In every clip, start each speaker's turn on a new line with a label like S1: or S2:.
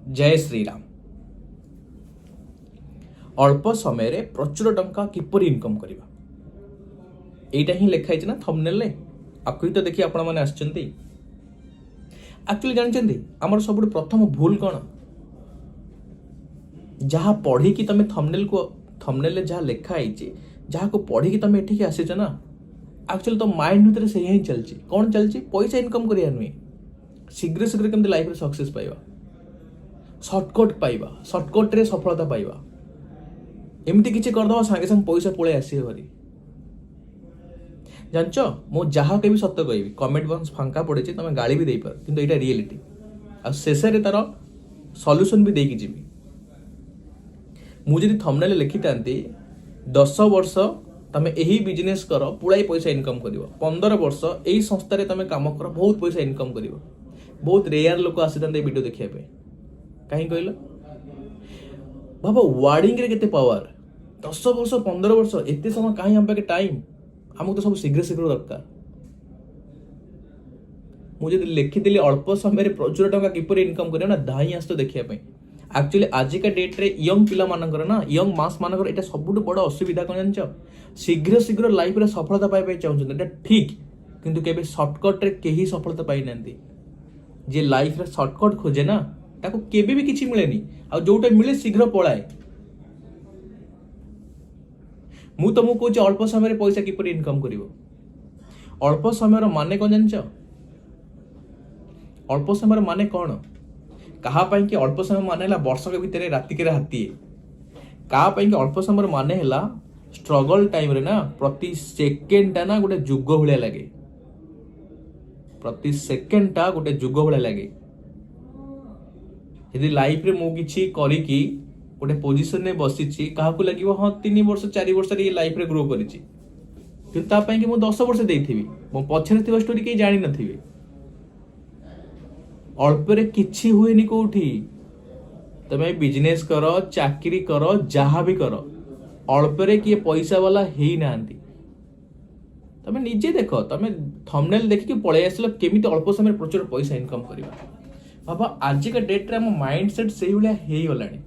S1: जय श्रीराम। अल्प समय रे प्रचुर टंका किपरि इनकम करिबा एटा ही लिखाई ना थंबनेल रे। आकु तो देखि आपण माने आछंती। एक्चुअली जानचंती हमर सबुठ प्रथम भूल कोन, जहा पढ़ी कि तमे थंबनेल रे जहा लिखा आइछि जहा को पढ़ी कि तमे एठी आसीछ ना, एक्चुअली तो माइंड भीतर से ही चलछि। कोन चलछि? पैसा इनकम करिया नुई, शीघ्र शीघ्र केमते लाइफ रे सक्सेस पाइबा, शॉर्टकट पाइबा, शॉर्टकट रे सफलता पाइबा, एमती किसी करदे सागे सागे पैसा पळे आसी भरी। जानच मो जहा के भी सत्य कहबी, कमेंट बॉक्स फांका पड़े तुम गाड़ी भी दे पार, किंतु एटा रियलिटी। आ शेष रे तार सॉल्यूशन भी देकी जीवी। मु जदि थंबनेल लिखि तांती 10 वर्ष तमे एही बिजनेस कर पुळाई पैसा इनकम करिवो, 15 वर्ष एही संस्था रे तमे काम कर बहुत पैसा इनकम करिवो, बहुत रेयर लोक आसी तांते वीडियो देखिया पे। काहे कहलो बाबा वार्डिंग रे केते पावर, 10 वर्ष 15 वर्ष एते समय काहे हम पाके टाइम, हमको तो सब शीघ्र शीघ्र दरकार। मुझे लिखिदेली अल्प समय प्रचुर टंका किपर इनकम करियो ना, धाई आस तो देखिया पे। एक्चुअली आजिका डेट रे यंग पिला मानकर ना, यंग मास मानकर एटा सबुठ बड़ असुविधा कोन जानछ, शीघ्र शीघ्र लाइफ रे सफलता पाइ पाइ चाहउछन। एटा ठीक, किंतु केबे शॉर्टकट रे केही सफलता पाइ नंती। जे लाइफ रे शॉर्टकट खोजे ना ताको केबे भी किछि मिलेनी, आ जोटा मिले शीघ्र पळाए। मु तुमको कहूँ अल्प समय पैसा किपर इनकम करिवो। अल्प समय माने कौन जानछ? अल्प समय माने कौन? कहा पाई कि अल्प समय माने हला वर्ष के भीतर राति के हाथी। कहा पाई कि अल्प समय माने हला स्ट्रगल टाइम रे ना प्रति सेकेंड टा ना गोटे जुग भलिया लागे, प्रति सेकेंड टा गोटे जुग भलिया लागे। यदि लाइफ रे मु किछि करी कि गोटे पोजिशन में बसीची, क्या लगे हाँ 3 वर्ष 4 वर्ष लाइफ रे ग्रो करिछि, किंतु ता पई कि मु 10 वर्ष देइथिबी, मो पछरे थिबा स्टोरी के जानि नथिबे। अल्प रे किछि हुएनी कोठी। तमे बिजनेस करो, चाकरी करो, जहा भी करो, अल्प रे किए पैसा वाला हेई नांती। तमे निजे देखो, तमे थंबनेल देखि के पळे आसलो केमिति अल्प समय प्रचुर पैसा इनकम करिबा। बाबा आज का डेट रे हम माइंडसेट सेही भलिया हेई गलानी।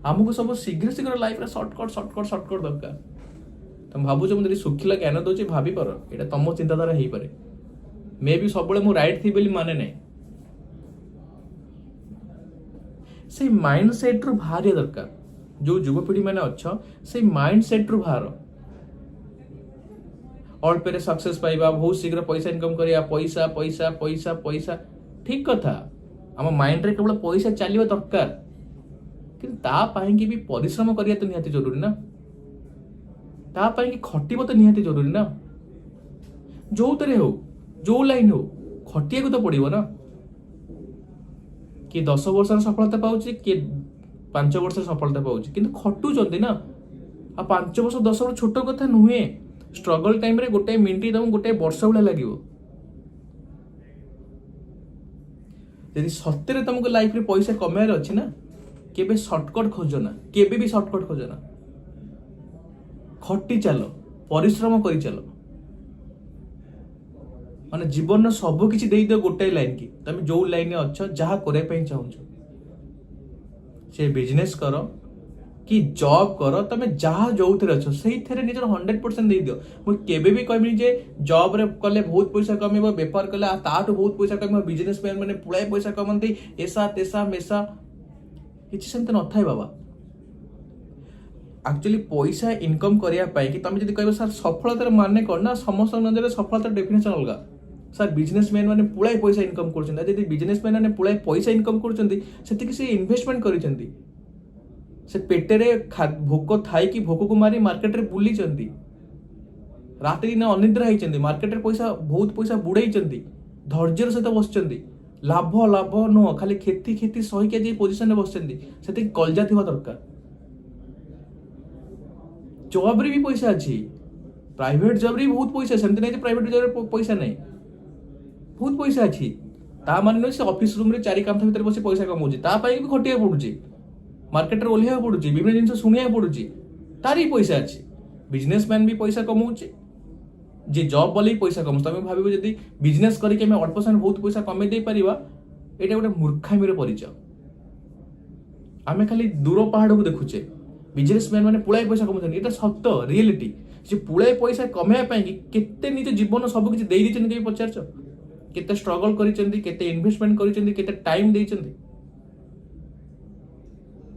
S1: हमको सब शीघ्र शीघ्र लाइफ रे शॉर्टकट शॉर्टकट शॉर्टकट दरकार। तुम भाबुछ मुझे सुखिला ज्ञान दउछि भाबी पर, एटा तम चिंताधारा हेई पारे। मे भी सब मु राइट थी बोली माने नहीं। से माइंडसेट रु बाहर दरकार। जो युवपीढ़ी मैंने अच्छा से माइंडसेट रु बाहर, अल्प रे सक्सेस पाइबा, बहुत शीघ्र पैसा इनकम करिया, पैसा पैसा पैसा पैसा ठीक कथा। हम माइंड रे केवल पैसा चलिबा दरकार, किंतु ता पाई कि भी परिश्रम करिया तो निहाती जरूरी ना, ता पाई कि खटिबो तो निहाती जरूरी ना। जो तरे हो, जो लाइन हो, खटिया को तो पड़िबो ना। कि 10 वर्ष सफलता पाउछि, कि 5 वर्ष सफलता पाउछि, किंतु खटु जंदी ना। आ 5 वर्ष 10 वर्ष छोट कथा नुहे। स्ट्रगल टाइम रे गोटे मिनिट तुम गोटे वर्ष भले लागिवो। यदि सत्य रे तुमको लाइफ रे पैसा कमायर अछि ना, केबे शॉर्टकट खोज ना, केबे भी शॉर्टकट खोज ना। खटी चलो, परिश्रम करी चलो। माने जीवन सब किछि देई दियो गोटे लाइन की, तमे जो लाइन में अच्छो जहा करे पई चाहूछ, से बिजनेस करो कि जॉब करो, तमे जहा जोउथरे अच्छो सेही थरे निजर 100% देई दियो। मु केबे भी कहबिनी जे जॉब रे कले बहुत पैसा कमेबो, व्यापार कले ताटो बहुत पैसा कमेबो, बिजनेसमैन माने पुळाय पैसा कमंती, एसा तेसा मेसा किछि सेमते न थाय बाबा। एक्चुअली पैसा इनकम करिया पाई कि तमे जदि कहबो सर सफलतार माने कोन ना, समस्त नजर सफलतार डेफिनेशन अलगा। सर बिजनेसमैन माने पुळाय पैसा इनकम करछन, जदि बिजनेसमैन माने पुळाय पैसा इनकम करछन्ती सेति कि से इन्वेस्टमेंट करिसन्ती, से पेटेरे भोक थाई कि भोक को मारी मार्केट रे बुली चंती, रात दिन अनिद्रा होइचंती, मार्केट रे पैसा बहुत पैसा बुड़ाइचंती, धैर्यर सहित बसचंती, लाभ लाभ नो खाली खेती खेती सही के जे पोजीशन रे बसचंती, सेति कलजा थिबा दरकार। जॉब रे भी पैसा अछि, प्राइवेट जॉब रे बहुत पैसा, सेमते नै जे प्राइवेट जॉब रे पैसा नै, बहुत पैसा अछि। ता माने से ऑफिस रूम रे चारि कांथ भीतर बसी पैसा कमाउछि, ता पाई भी खटिया पडुछि, मार्केट रे ओलिया पडुछि, विभिन्न जिंस सुनिया पडुछि, तारी पैसा अछि। बिजनेसमैन भी पैसा कमाउछि, जे जॉब वाले पैसा कमाउछि। तमे भाबिबो जदि बिजनेस करी के हम अल्प समय बहुत पैसा कमे दे परिबा, एटा गोटे मूर्खामीर परिचय। आमे खाली दूर पहाड़ को देखुचे बिजनेसमैन मैंने पुଳାଏ पैसा कमाउछन एटा सत्य रियलिटी से पुଳାଏ पैसा कमाया पाई केते निज जीवन सब किछि देई दिछन के पचारछ केते स्ट्रगल करिसेंती केते इन्वेस्टमेंट करिसेंती केते टाइम देइसेंती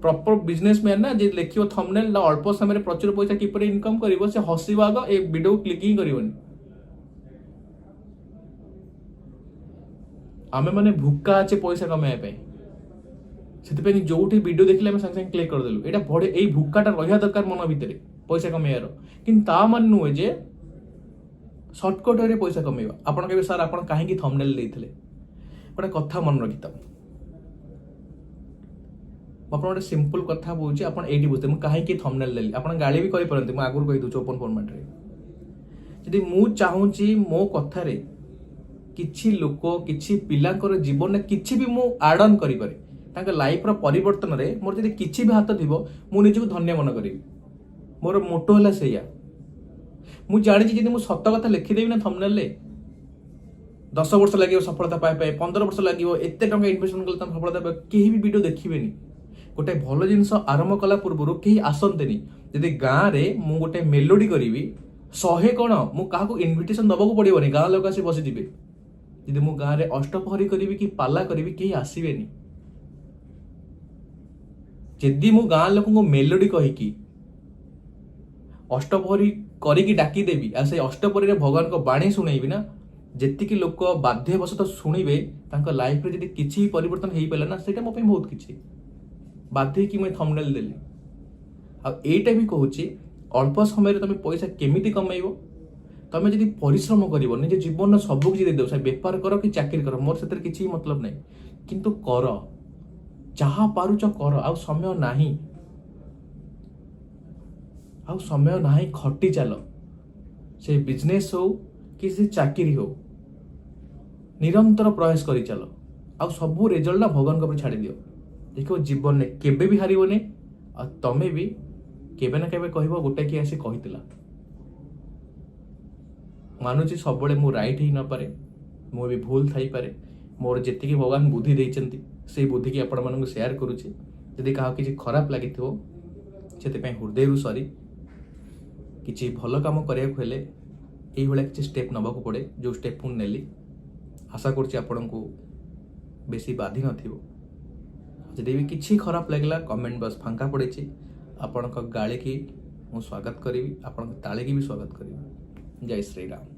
S1: प्रॉपर बिजनेसमैन ना जे लेखियो थंबनेल ला अल्प समय रे प्रचुर पैसा किपर इनकम करिवो से हसीबा आग ए वीडियो क्लिक ही करिवोनी आमे माने भूका आछे पैसा कमाया पाई से जो वीडियो देखले आम संगे क्लिक करदेलु एटा बड़े यही भूकाटा रहा दरकार मन भितर पैसा कमाइबार कि मान नुहे जे सर्टकट रे पैसा कमेवा आपन कहे सर आपन काहे थंबनेल देइथिले गोटे कथा मन रखिता आपन गोटे सिंपल कथा बोलछि आपन एठी बुझते मु काहे थंबनेल देली आपन गाली भी करि परंती मु आगुर कहि दउ ओपन फॉर्मेट रे जदि मु चाहूची मो कथा रे किछि लोक किछि पिलाकर जीवन में किछि भी मु एड ऑन करि पारे तांका लाइफ रो परिवर्तन रे मोर जदि किछि भी हाथ थिबो मु निजको धन्य मन करिवि मोर मोटो हला सेया मु जानि जदि मु सत्य कथा लिखि देबि ना थंबनेल ले 10 वर्ष लागियो सफलता पाए पाए 15 वर्ष लागियो एते टंका इन्वेस्टमेंट करले सफलता पाए केही भी वीडियो देखिबेनी गोटे भल जिंस आरंभ कला पूर्व केही आसंतेनी जदि गाँ रे मु गोटे मेलोडी करिवि 100 कोन मु काहाको इनविटेशन दबाको पड़िबोनी गाँ लोक आसी बसि दिबे जदि मु गाँ रे अष्टपहरी करिवि कि पाला करिवि केही आसीबेनी जदि मु गाँ लोक मेलोडी कहीकि अष्टपहरी करिकी डाकी देवी आ से अष्टपहरी भगवान को बाणी शुणेबी ना जेतिकी लोक बाध्यवशत शुणिबे तांका लाइफ रे जदि किछि परिवर्तन हेई पेला ना सेटा मो पे बहुत किछि बाध्य कि मैं थंबनेल देली आ एटा भी कहूची अल्प समय रे तमे पैसा केमिति कमाइबो तमे जदि परिश्रम करिवो निज जीवन सब किछि दे दो से व्यापार करो कि चाकरी करो मोर सेतर किछि मतलब नै किंतु कर जहाँ पारुच कर आउ समय नाही खटी चल से बिजनेस हो कि से चाकरी हो निरंतर प्रयास करी चल आउ सब रिजल्ट ना भगवान को छाड़ी दियो देखो जीवन में केबे भी हारिबोनी आ तमे भी केबे ना केबे कहबो गोटे कि आसी कहितला मानुची सब बळे मु राइट ही न पारे मु भी भूल थाई पारे मोर जेतिकी भगवान बुद्धि देइचंती से बुद्धि की आपण मानक शेयर करूची यदि कहा किसी खराब लगी से हृदय सरी किसी भल कम कराया हेले ये किसी स्टेप नबाक पड़े जो स्टेप पुणी नेली आशा करुच्ची आपण को बेसी बाधि नदी भी किसी खराब लगला कमेंट बस फांका पड़े आपण गाड़ी की मु स्वागत करी आपण ताले की भी स्वागत करी जय श्री राम।